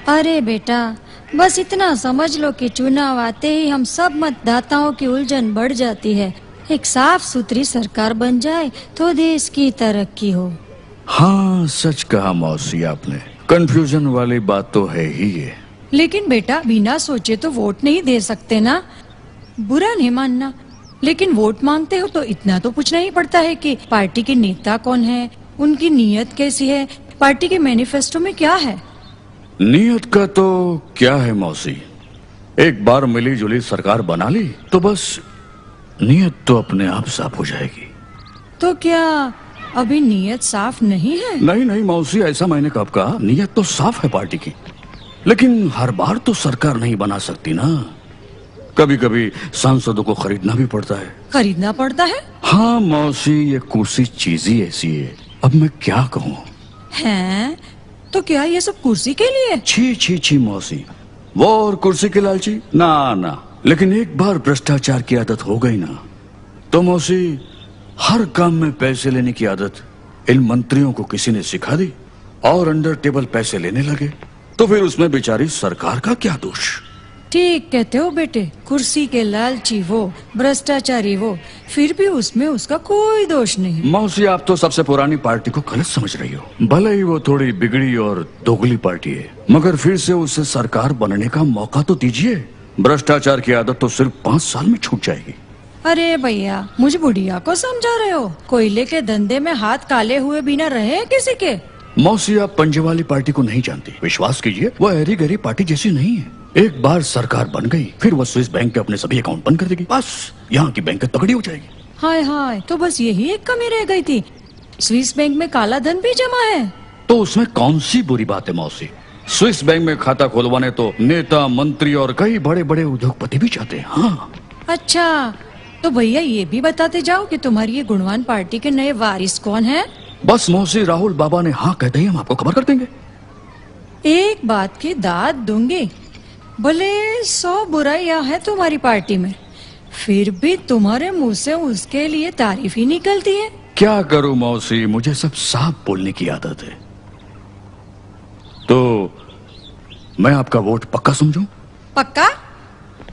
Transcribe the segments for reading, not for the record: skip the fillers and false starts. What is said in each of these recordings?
अरे बेटा, बस इतना समझ लो कि चुनाव आते ही हम सब मतदाताओं की उलझन बढ़ जाती है। एक साफ सुथरी सरकार बन जाए तो देश की तरक्की हो। हाँ, सच कहा मौसी आपने। कंफ्यूजन वाली बात तो है ही ये। लेकिन बेटा, बिना सोचे तो वोट नहीं दे सकते ना। बुरा नहीं मानना, लेकिन वोट मांगते हो तो इतना तो पूछना ही पड़ता है कि पार्टी के नेता कौन है, उनकी नीयत कैसी है, पार्टी के मैनिफेस्टो में क्या है। नियत का तो क्या है मौसी, एक बार मिली जुली सरकार बना ली तो बस नियत तो अपने आप साफ हो जाएगी। तो क्या अभी नीयत साफ नहीं है? नहीं नहीं मौसी, ऐसा मैंने कब कहा। नियत तो साफ है पार्टी की, लेकिन हर बार तो सरकार नहीं बना सकती ना। कभी कभी सांसदों को खरीदना भी पड़ता है। खरीदना पड़ता है? हाँ मौसी, ये कुर्सी चीज ही ऐसी है, अब मैं क्या कहूँ। हैं? तो क्या ये सब कुर्सी के लिए? छी छी छी मौसी, वो और कुर्सी के लालची ना ना। लेकिन एक बार भ्रष्टाचार की आदत हो गई ना तो मौसी, हर काम में पैसे लेने की आदत इन मंत्रियों को किसी ने सिखा दी और अंडर टेबल पैसे लेने लगे, तो फिर उसमें बेचारी सरकार का क्या दोष। ठीक कहते हो बेटे, कुर्सी के लालची वो, भ्रष्टाचारी वो, फिर भी उसमें उसका कोई दोष नहीं। मौसी, आप तो सबसे पुरानी पार्टी को गलत समझ रही हो। भले ही वो थोड़ी बिगड़ी और दोगली पार्टी है, मगर फिर से उसे सरकार बनने का मौका तो दीजिए। भ्रष्टाचार की आदत तो सिर्फ 5 साल में छूट जाएगी। अरे भैया, मुझे बुढ़िया को समझा रहे हो? कोयले के धंधे में हाथ काले हुए बिना रहे किसी के। मौसी, आप पंजे वाली पार्टी को नहीं जानती। विश्वास कीजिए, वो हरी गहरी पार्टी जैसी नहीं है। एक बार सरकार बन गई, फिर वो स्विस बैंक के अपने सभी अकाउंट बंद कर देगी। बस यहाँ की बैंक तगड़ी हो जाएगी। हाय हाय, तो बस यही एक कमी रह गई थी, स्विस बैंक में काला धन भी जमा है। तो उसमें कौन सी बुरी बात है मौसी? स्विस बैंक में खाता खुलवाने तो नेता, मंत्री और कई बड़े बड़े उद्योगपति भी चाहते हैं। हाँ। अच्छा, तो भैया ये भी बताते जाओ कि तुम्हारी ये गुणवान पार्टी के नए वारिस कौन है? बस मौसी, राहुल बाबा ने हाँ कहते ही हम आपको खबर कर देंगे। एक बात की दाद दूंगी, भले 100 बुराइयां है तुम्हारी पार्टी में, फिर भी तुम्हारे मुंह से उसके लिए तारीफ ही निकलती है। क्या करूं मौसी, मुझे सब साफ बोलने की आदत है। तो मैं आपका वोट पक्का समझूं? पक्का?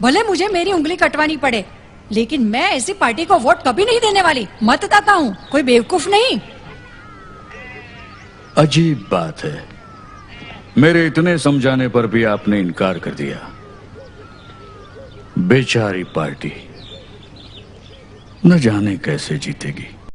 भले मुझे मेरी उंगली कटवानी पड़े, लेकिन मैं ऐसी पार्टी को वोट कभी नहीं देने वाली। मतदाता हूँ, कोई बेवकूफ नहीं। अजीब बात है, मेरे इतने समझाने पर भी आपने इनकार कर दिया। बेचारी पार्टी न जाने कैसे जीतेगी।